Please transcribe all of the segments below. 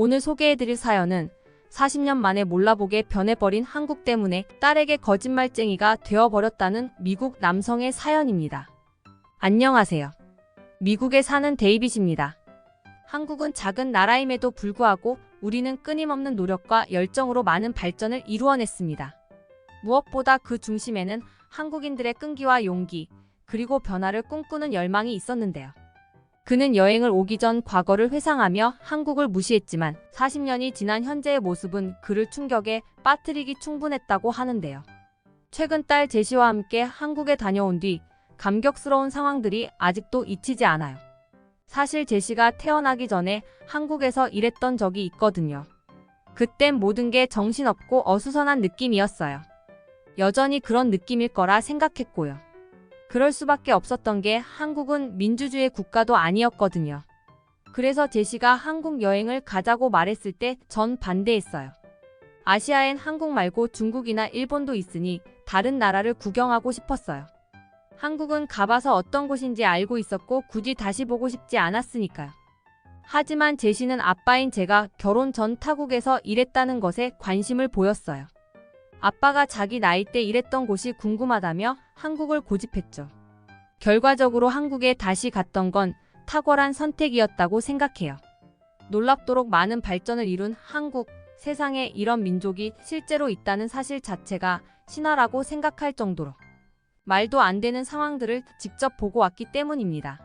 오늘 소개해드릴 사연은 40년 만에 몰라보게 변해버린 한국 때문에 딸에게 거짓말쟁이가 되어버렸다는 미국 남성의 사연입니다. 안녕하세요. 미국에 사는 데이빗입니다. 한국은 작은 나라임에도 불구하고 우리는 끊임없는 노력과 열정으로 많은 발전을 이루어냈습니다. 무엇보다 그 중심에는 한국인들의 끈기와 용기, 그리고 변화를 꿈꾸는 열망이 있었는데요. 그는 여행을 오기 전 과거를 회상하며 한국을 무시했지만 40년이 지난 현재의 모습은 그를 충격에 빠뜨리기 충분했다고 하는데요. 최근 딸 제시와 함께 한국에 다녀온 뒤 감격스러운 상황들이 아직도 잊히지 않아요. 사실 제시가 태어나기 전에 한국에서 일했던 적이 있거든요. 그땐 모든 게 정신없고 어수선한 느낌이었어요. 여전히 그런 느낌일 거라 생각했고요. 그럴 수밖에 없었던 게 한국은 민주주의 국가도 아니었거든요. 그래서 제시가 한국 여행을 가자고 말했을 때 전 반대했어요. 아시아엔 한국 말고 중국이나 일본도 있으니 다른 나라를 구경하고 싶었어요. 한국은 가봐서 어떤 곳인지 알고 있었고 굳이 다시 보고 싶지 않았으니까요. 하지만 제시는 아빠인 제가 결혼 전 타국에서 일했다는 것에 관심을 보였어요. 아빠가 자기 나이 때 일했던 곳이 궁금하다며 한국을 고집했죠. 결과적으로 한국에 다시 갔던 건 탁월한 선택이었다고 생각해요. 놀랍도록 많은 발전을 이룬 한국, 세상에 이런 민족이 실제로 있다는 사실 자체가 신화라고 생각할 정도로 말도 안 되는 상황들을 직접 보고 왔기 때문입니다.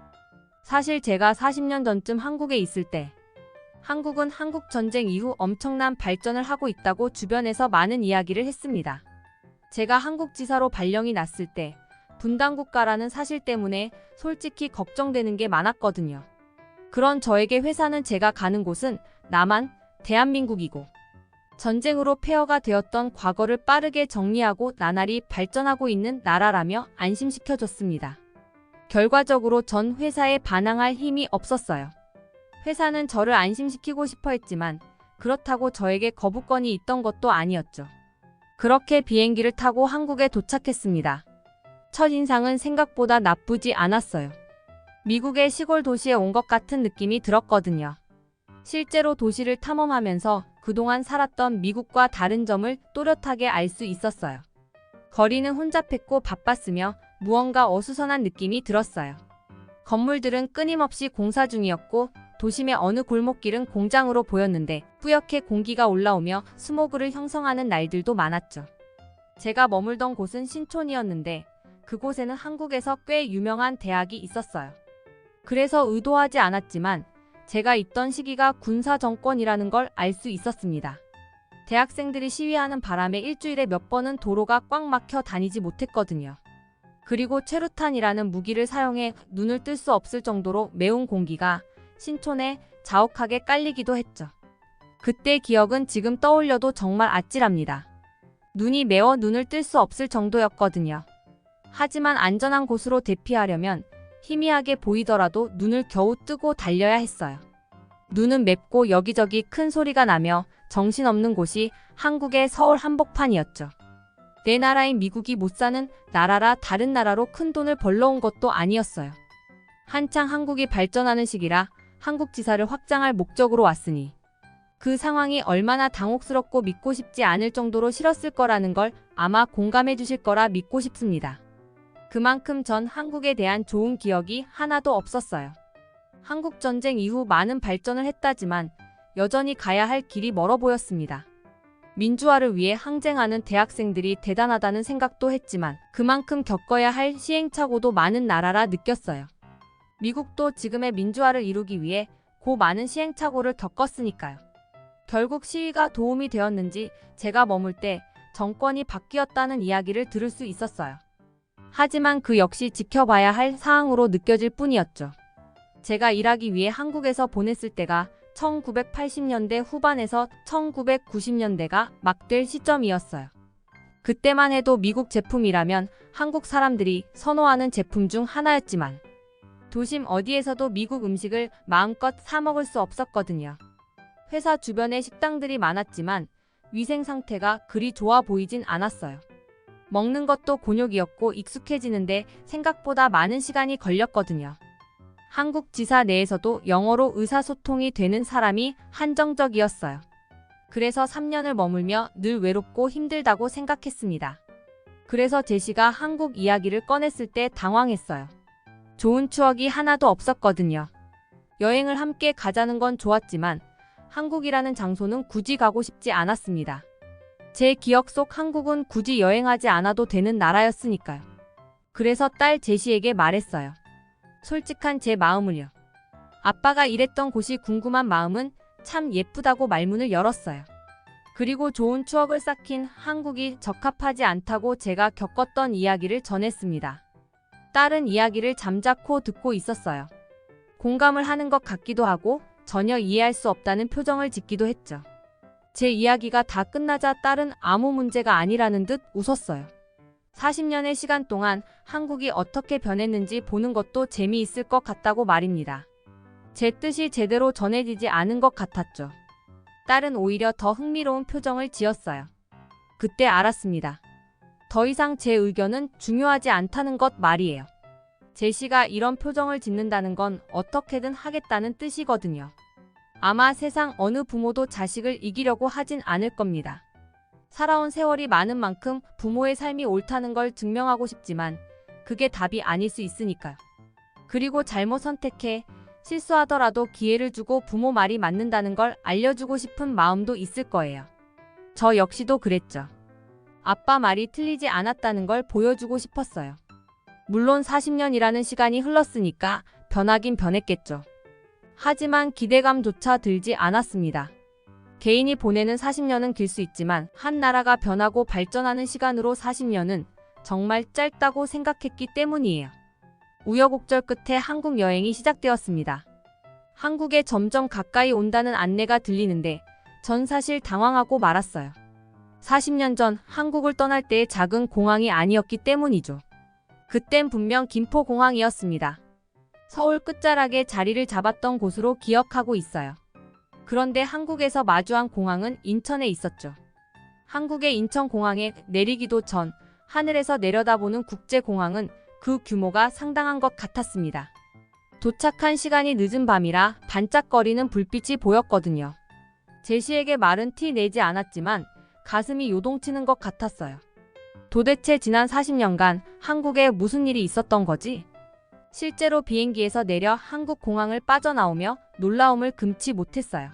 사실 제가 40년 전쯤 한국에 있을 때 한국은 한국전쟁 이후 엄청난 발전을 하고 있다고 주변에서 많은 이야기를 했습니다. 제가 한국지사로 발령이 났을 때 분단국가라는 사실 때문에 솔직히 걱정되는 게 많았거든요. 그런 저에게 회사는 제가 가는 곳은 남한, 대한민국이고 전쟁으로 폐허가 되었던 과거를 빠르게 정리하고 나날이 발전하고 있는 나라라며 안심시켜줬습니다. 결과적으로 전 회사에 반항할 힘이 없었어요. 회사는 저를 안심시키고 싶어 했지만 그렇다고 저에게 거부권이 있던 것도 아니었죠. 그렇게 비행기를 타고 한국에 도착했습니다. 첫인상은 생각보다 나쁘지 않았어요. 미국의 시골 도시에 온 것 같은 느낌이 들었거든요. 실제로 도시를 탐험하면서 그동안 살았던 미국과 다른 점을 또렷하게 알 수 있었어요. 거리는 혼잡했고 바빴으며 무언가 어수선한 느낌이 들었어요. 건물들은 끊임없이 공사 중이었고 도심의 어느 골목길은 공장으로 보였는데 뿌옇게 공기가 올라오며 스모그를 형성하는 날들도 많았죠. 제가 머물던 곳은 신촌이었는데 그곳에는 한국에서 꽤 유명한 대학이 있었어요. 그래서 의도하지 않았지만 제가 있던 시기가 군사 정권이라는 걸 알 수 있었습니다. 대학생들이 시위하는 바람에 일주일에 몇 번은 도로가 꽉 막혀 다니지 못했거든요. 그리고 최루탄이라는 무기를 사용해 눈을 뜰 수 없을 정도로 매운 공기가 신촌에 자욱하게 깔리기도 했죠. 그때 기억은 지금 떠올려도 정말 아찔합니다. 눈이 매워 눈을 뜰 수 없을 정도였거든요. 하지만 안전한 곳으로 대피하려면 희미하게 보이더라도 눈을 겨우 뜨고 달려야 했어요. 눈은 맵고 여기저기 큰 소리가 나며 정신없는 곳이 한국의 서울 한복판이었죠. 내 나라인 미국이 못 사는 나라라 다른 나라로 큰 돈을 벌러 온 것도 아니었어요. 한창 한국이 발전하는 시기라 한국 지사를 확장할 목적으로 왔으니 그 상황이 얼마나 당혹스럽고 믿고 싶지 않을 정도로 싫었을 거라는 걸 아마 공감해 주실 거라 믿고 싶습니다. 그만큼 전 한국에 대한 좋은 기억이 하나도 없었어요. 한국전쟁 이후 많은 발전을 했다지만 여전히 가야 할 길이 멀어 보였습니다. 민주화를 위해 항쟁하는 대학생들이 대단하다는 생각도 했지만 그만큼 겪어야 할 시행착오도 많은 나라라 느꼈어요. 미국도 지금의 민주화를 이루기 위해 고 많은 시행착오를 겪었으니까요. 결국 시위가 도움이 되었는지 제가 머물 때 정권이 바뀌었다는 이야기를 들을 수 있었어요. 하지만 그 역시 지켜봐야 할 사항으로 느껴질 뿐이었죠. 제가 일하기 위해 한국에서 보냈을 때가 1980년대 후반에서 1990년대가 막 될 시점이었어요. 그때만 해도 미국 제품이라면 한국 사람들이 선호하는 제품 중 하나였지만 도심 어디에서도 미국 음식을 마음껏 사 먹을 수 없었거든요. 회사 주변에 식당들이 많았지만 위생 상태가 그리 좋아 보이진 않았어요. 먹는 것도 곤욕이었고 익숙해지는데 생각보다 많은 시간이 걸렸거든요. 한국 지사 내에서도 영어로 의사소통이 되는 사람이 한정적이었어요. 그래서 3년을 머물며 늘 외롭고 힘들다고 생각했습니다. 그래서 제시가 한국 이야기를 꺼냈을 때 당황했어요. 좋은 추억이 하나도 없었거든요. 여행을 함께 가자는 건 좋았지만 한국이라는 장소는 굳이 가고 싶지 않았습니다. 제 기억 속 한국은 굳이 여행하지 않아도 되는 나라였으니까요. 그래서 딸 제시에게 말했어요. 솔직한 제 마음을요. 아빠가 일했던 곳이 궁금한 마음은 참 예쁘다고 말문을 열었어요. 그리고 좋은 추억을 쌓긴 한국이 적합하지 않다고 제가 겪었던 이야기를 전했습니다. 딸은 이야기를 잠자코 듣고 있었어요. 공감을 하는 것 같기도 하고 전혀 이해할 수 없다는 표정을 짓기도 했죠. 제 이야기가 다 끝나자 딸은 아무 문제가 아니라는 듯 웃었어요. 40년의 시간 동안 한국이 어떻게 변했는지 보는 것도 재미있을 것 같다고 말입니다. 제 뜻이 제대로 전해지지 않은 것 같았죠. 딸은 오히려 더 흥미로운 표정을 지었어요. 그때 알았습니다. 더 이상 제 의견은 중요하지 않다는 것 말이에요. 제시가 이런 표정을 짓는다는 건 어떻게든 하겠다는 뜻이거든요. 아마 세상 어느 부모도 자식을 이기려고 하진 않을 겁니다. 살아온 세월이 많은 만큼 부모의 삶이 옳다는 걸 증명하고 싶지만 그게 답이 아닐 수 있으니까요. 그리고 잘못 선택해 실수하더라도 기회를 주고 부모 말이 맞는다는 걸 알려주고 싶은 마음도 있을 거예요. 저 역시도 그랬죠. 아빠 말이 틀리지 않았다는 걸 보여주고 싶었어요. 물론 40년이라는 시간이 흘렀으니까 변하긴 변했겠죠. 하지만 기대감조차 들지 않았습니다. 개인이 보내는 40년은 길 수 있지만 한 나라가 변하고 발전하는 시간으로 40년은 정말 짧다고 생각했기 때문이에요. 우여곡절 끝에 한국 여행이 시작되었습니다. 한국에 점점 가까이 온다는 안내가 들리는데 전 사실 당황하고 말았어요. 40년 전 한국을 떠날 때의 작은 공항이 아니었기 때문이죠. 그땐 분명 김포공항이었습니다. 서울 끝자락에 자리를 잡았던 곳으로 기억하고 있어요. 그런데 한국에서 마주한 공항은 인천에 있었죠. 한국의 인천공항에 내리기도 전 하늘에서 내려다보는 국제공항은 그 규모가 상당한 것 같았습니다. 도착한 시간이 늦은 밤이라 반짝거리는 불빛이 보였거든요. 제시에게 말은 티 내지 않았지만 가슴이 요동치는 것 같았어요. 도대체 지난 40년간 한국에 무슨 일이 있었던 거지? 실제로 비행기에서 내려 한국 공항을 빠져나오며 놀라움을 금치 못했어요.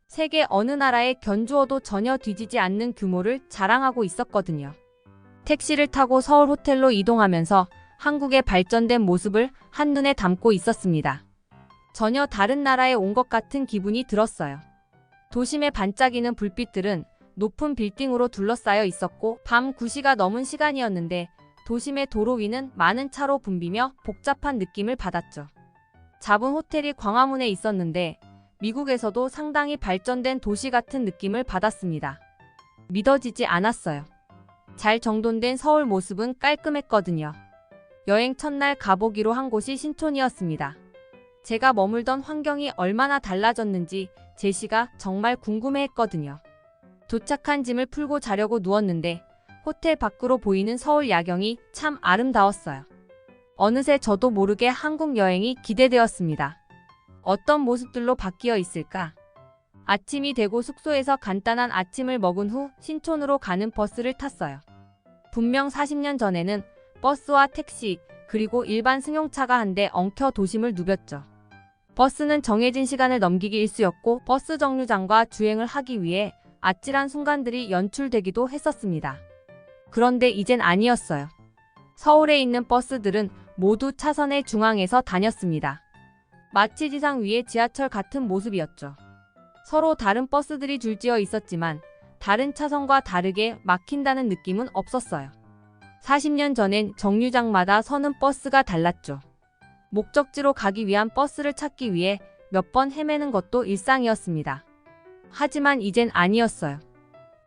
세계 어느 나라에 견주어도 전혀 뒤지지 않는 규모를 자랑하고 있었거든요. 택시를 타고 서울 호텔로 이동하면서 한국의 발전된 모습을 한눈에 담고 있었습니다. 전혀 다른 나라에 온 것 같은 기분이 들었어요. 도심에 반짝이는 불빛들은 높은 빌딩으로 둘러싸여 있었고 밤 9시가 넘은 시간이었는데 도심의 도로 위는 많은 차로 붐비며 복잡한 느낌을 받았죠. 잡은 호텔이 광화문에 있었는데 미국에서도 상당히 발전된 도시 같은 느낌을 받았습니다. 믿어지지 않았어요. 잘 정돈된 서울 모습은 깔끔했거든요. 여행 첫날 가보기로 한 곳이 신촌이었습니다. 제가 머물던 환경이 얼마나 달라졌는지 제시가 정말 궁금해했거든요. 도착한 짐을 풀고 자려고 누웠는데 호텔 밖으로 보이는 서울 야경이 참 아름다웠어요. 어느새 저도 모르게 한국 여행이 기대되었습니다. 어떤 모습들로 바뀌어 있을까? 아침이 되고 숙소에서 간단한 아침을 먹은 후 신촌으로 가는 버스를 탔어요. 분명 40년 전에는 버스와 택시 그리고 일반 승용차가 한데 엉켜 도심을 누볐죠. 버스는 정해진 시간을 넘기기 일쑤였고 버스 정류장과 주행을 하기 위해 아찔한 순간들이 연출되기도 했었습니다. 그런데 이젠 아니었어요. 서울에 있는 버스들은 모두 차선의 중앙에서 다녔습니다. 마치 지상 위의 지하철 같은 모습이었죠. 서로 다른 버스들이 줄지어 있었지만 다른 차선과 다르게 막힌다는 느낌은 없었어요. 40년 전엔 정류장마다 서는 버스가 달랐죠. 목적지로 가기 위한 버스를 찾기 위해 몇 번 헤매는 것도 일상이었습니다. 하지만 이젠 아니었어요.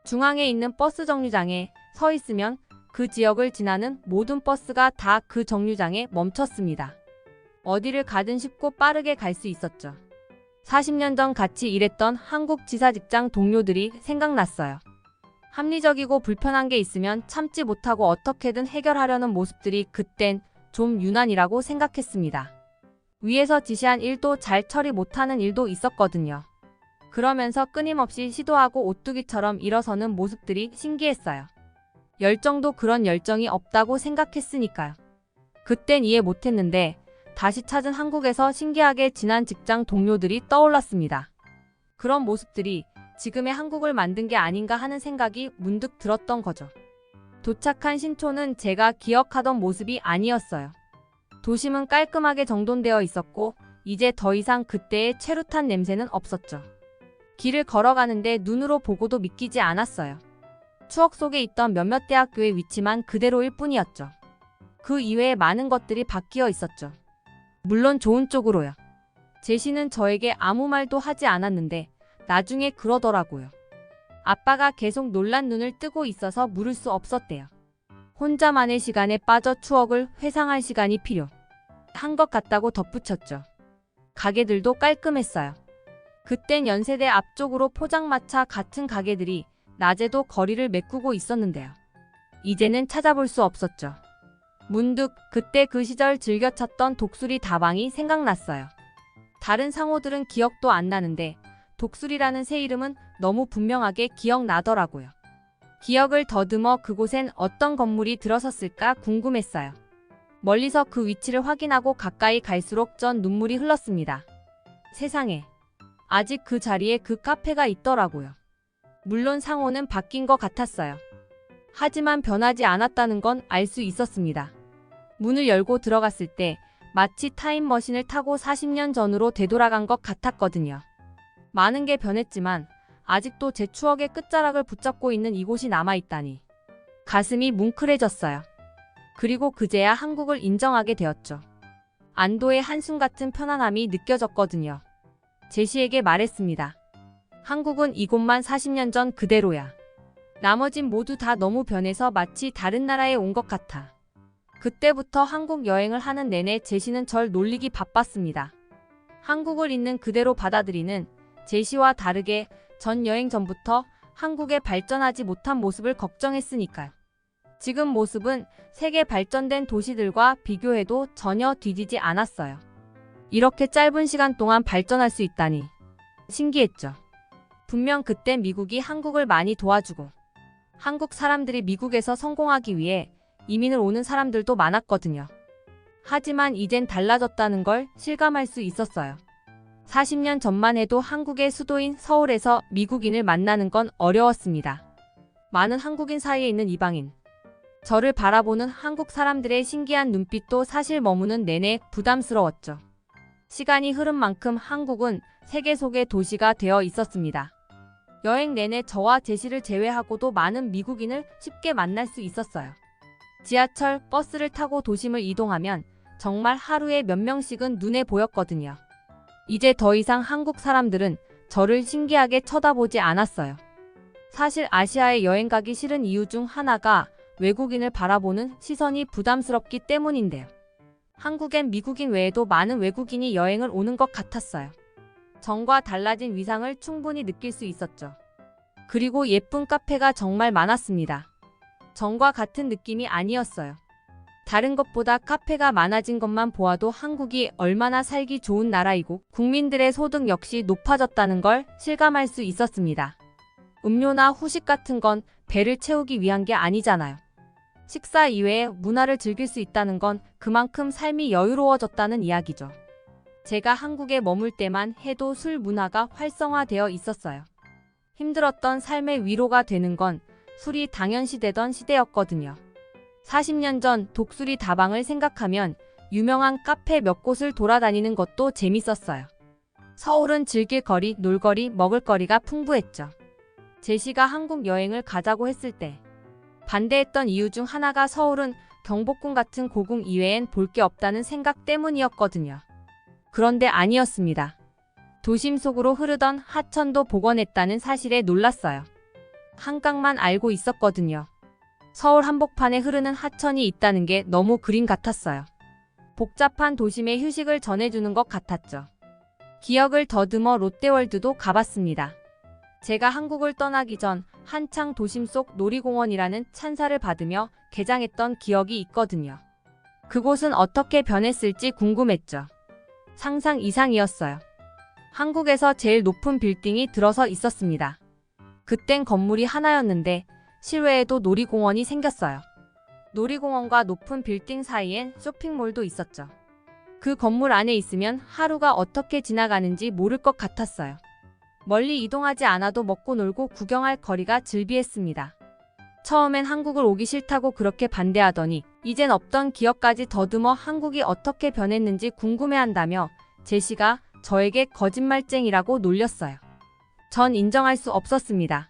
중앙에 있는 버스 정류장에 서 있으면 그 지역을 지나는 모든 버스가 다 그 정류장에 멈췄습니다. 어디를 가든 쉽고 빠르게 갈 수 있었죠. 40년 전 같이 일했던 한국 지사 직장 동료들이 생각났어요. 합리적이고 불편한 게 있으면 참지 못하고 어떻게든 해결하려는 모습들이 그땐 좀 유난이라고 생각했습니다. 위에서 지시한 일도 잘 처리 못하는 일도 있었거든요. 그러면서 끊임없이 시도하고 오뚜기처럼 일어서는 모습들이 신기했어요. 열정도 그런 열정이 없다고 생각했으니까요. 그땐 이해 못했는데 다시 찾은 한국에서 신기하게 지난 직장 동료들이 떠올랐습니다. 그런 모습들이 지금의 한국을 만든 게 아닌가 하는 생각이 문득 들었던 거죠. 도착한 신촌은 제가 기억하던 모습이 아니었어요. 도심은 깔끔하게 정돈되어 있었고 이제 더 이상 그때의 최루탄 냄새는 없었죠. 길을 걸어가는데 눈으로 보고도 믿기지 않았어요. 추억 속에 있던 몇몇 대학교의 위치만 그대로일 뿐이었죠. 그 이외에 많은 것들이 바뀌어 있었죠. 물론 좋은 쪽으로요. 제시는 저에게 아무 말도 하지 않았는데 나중에 그러더라고요. 아빠가 계속 놀란 눈을 뜨고 있어서 물을 수 없었대요. 혼자만의 시간에 빠져 추억을 회상할 시간이 필요한 것 같다고 덧붙였죠. 가게들도 깔끔했어요. 그땐 연세대 앞쪽으로 포장마차 같은 가게들이 낮에도 거리를 메꾸고 있었는데요. 이제는 찾아볼 수 없었죠. 문득 그때 그 시절 즐겨 찾던 독수리 다방이 생각났어요. 다른 상호들은 기억도 안 나는데 독수리라는 새 이름은 너무 분명하게 기억나더라고요. 기억을 더듬어 그곳엔 어떤 건물이 들어섰을까 궁금했어요. 멀리서 그 위치를 확인하고 가까이 갈수록 전 눈물이 흘렀습니다. 세상에, 아직 그 자리에 그 카페가 있더라고요. 물론 상호는 바뀐 것 같았어요. 하지만 변하지 않았다는 건 알 수 있었습니다. 문을 열고 들어갔을 때 마치 타임머신을 타고 40년 전으로 되돌아간 것 같았거든요. 많은 게 변했지만 아직도 제 추억의 끝자락을 붙잡고 있는 이곳이 남아있다니. 가슴이 뭉클해졌어요. 그리고 그제야 한국을 인정하게 되었죠. 안도의 한숨 같은 편안함이 느껴졌거든요. 제시에게 말했습니다. 한국은 이곳만 40년 전 그대로야. 나머진 모두 다 너무 변해서 마치 다른 나라에 온 것 같아. 그때부터 한국 여행을 하는 내내 제시는 절 놀리기 바빴습니다. 한국을 있는 그대로 받아들이는 제시와 다르게 전 여행 전부터 한국의 발전하지 못한 모습을 걱정했으니까요. 지금 모습은 세계 발전된 도시들과 비교해도 전혀 뒤지지 않았어요. 이렇게 짧은 시간 동안 발전할 수 있다니 신기했죠. 분명 그때 미국이 한국을 많이 도와주고 한국 사람들이 미국에서 성공하기 위해 이민을 오는 사람들도 많았거든요. 하지만 이젠 달라졌다는 걸 실감할 수 있었어요. 40년 전만 해도 한국의 수도인 서울에서 미국인을 만나는 건 어려웠습니다. 많은 한국인 사이에 있는 이방인. 저를 바라보는 한국 사람들의 신기한 눈빛도 사실 머무는 내내 부담스러웠죠. 시간이 흐른 만큼 한국은 세계 속의 도시가 되어 있었습니다. 여행 내내 저와 제시를 제외하고도 많은 미국인을 쉽게 만날 수 있었어요. 지하철, 버스를 타고 도심을 이동하면 정말 하루에 몇 명씩은 눈에 보였거든요. 이제 더 이상 한국 사람들은 저를 신기하게 쳐다보지 않았어요. 사실 아시아에 여행 가기 싫은 이유 중 하나가 외국인을 바라보는 시선이 부담스럽기 때문인데요. 한국엔 미국인 외에도 많은 외국인이 여행을 오는 것 같았어요. 전과 달라진 위상을 충분히 느낄 수 있었죠. 그리고 예쁜 카페가 정말 많았습니다. 전과 같은 느낌이 아니었어요. 다른 것보다 카페가 많아진 것만 보아도 한국이 얼마나 살기 좋은 나라이고 국민들의 소득 역시 높아졌다는 걸 실감할 수 있었습니다. 음료나 후식 같은 건 배를 채우기 위한 게 아니잖아요. 식사 이외에 문화를 즐길 수 있다는 건 그만큼 삶이 여유로워졌다는 이야기죠. 제가 한국에 머물 때만 해도 술 문화가 활성화되어 있었어요. 힘들었던 삶의 위로가 되는 건 술이 당연시되던 시대였거든요. 40년 전 독수리 다방을 생각하면 유명한 카페 몇 곳을 돌아다니는 것도 재밌었어요. 서울은 즐길 거리, 놀거리, 먹을거리가 풍부했죠. 제시가 한국 여행을 가자고 했을 때 반대했던 이유 중 하나가 서울은 경복궁 같은 고궁 이외엔 볼 게 없다는 생각 때문이었거든요. 그런데 아니었습니다. 도심 속으로 흐르던 하천도 복원했다는 사실에 놀랐어요. 한강만 알고 있었거든요. 서울 한복판에 흐르는 하천이 있다는 게 너무 그림 같았어요. 복잡한 도심의 휴식을 전해주는 것 같았죠. 기억을 더듬어 롯데월드도 가봤습니다. 제가 한국을 떠나기 전 한창 도심 속 놀이공원이라는 찬사를 받으며 개장했던 기억이 있거든요. 그곳은 어떻게 변했을지 궁금했죠. 상상 이상이었어요. 한국에서 제일 높은 빌딩이 들어서 있었습니다. 그땐 건물이 하나였는데 실외에도 놀이공원이 생겼어요. 놀이공원과 높은 빌딩 사이엔 쇼핑몰도 있었죠. 그 건물 안에 있으면 하루가 어떻게 지나가는지 모를 것 같았어요. 멀리 이동하지 않아도 먹고 놀고 구경할 거리가 즐비했습니다. 처음엔 한국을 오기 싫다고 그렇게 반대하더니 이젠 없던 기억까지 더듬어 한국이 어떻게 변했는지 궁금해한다며 제시가 저에게 거짓말쟁이라고 놀렸어요. 전 인정할 수 없었습니다.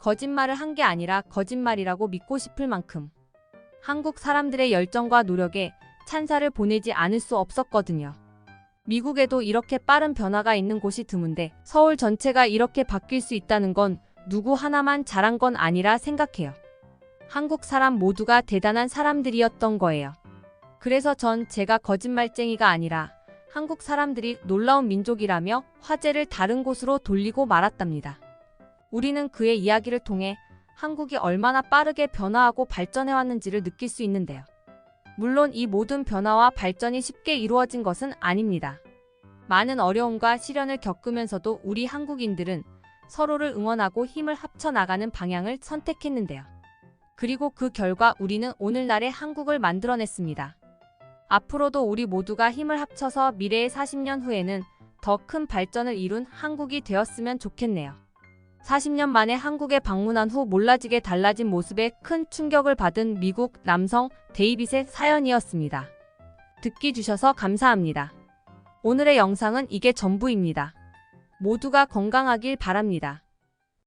거짓말을 한 게 아니라 거짓말이라고 믿고 싶을 만큼 한국 사람들의 열정과 노력에 찬사를 보내지 않을 수 없었거든요. 미국에도 이렇게 빠른 변화가 있는 곳이 드문데 서울 전체가 이렇게 바뀔 수 있다는 건 누구 하나만 잘한 건 아니라 생각해요. 한국 사람 모두가 대단한 사람들이었던 거예요. 그래서 전 제가 거짓말쟁이가 아니라 한국 사람들이 놀라운 민족이라며 화제를 다른 곳으로 돌리고 말았답니다. 우리는 그의 이야기를 통해 한국이 얼마나 빠르게 변화하고 발전해왔는지를 느낄 수 있는데요. 물론 이 모든 변화와 발전이 쉽게 이루어진 것은 아닙니다. 많은 어려움과 시련을 겪으면서도 우리 한국인들은 서로를 응원하고 힘을 합쳐 나가는 방향을 선택했는데요. 그리고 그 결과 우리는 오늘날의 한국을 만들어냈습니다. 앞으로도 우리 모두가 힘을 합쳐서 미래의 40년 후에는 더 큰 발전을 이룬 한국이 되었으면 좋겠네요. 40년 만에 한국에 방문한 후 몰라지게 달라진 모습에 큰 충격을 받은 미국 남성 데이빗의 사연이었습니다. 듣기 주셔서 감사합니다. 오늘의 영상은 이게 전부입니다. 모두가 건강하길 바랍니다.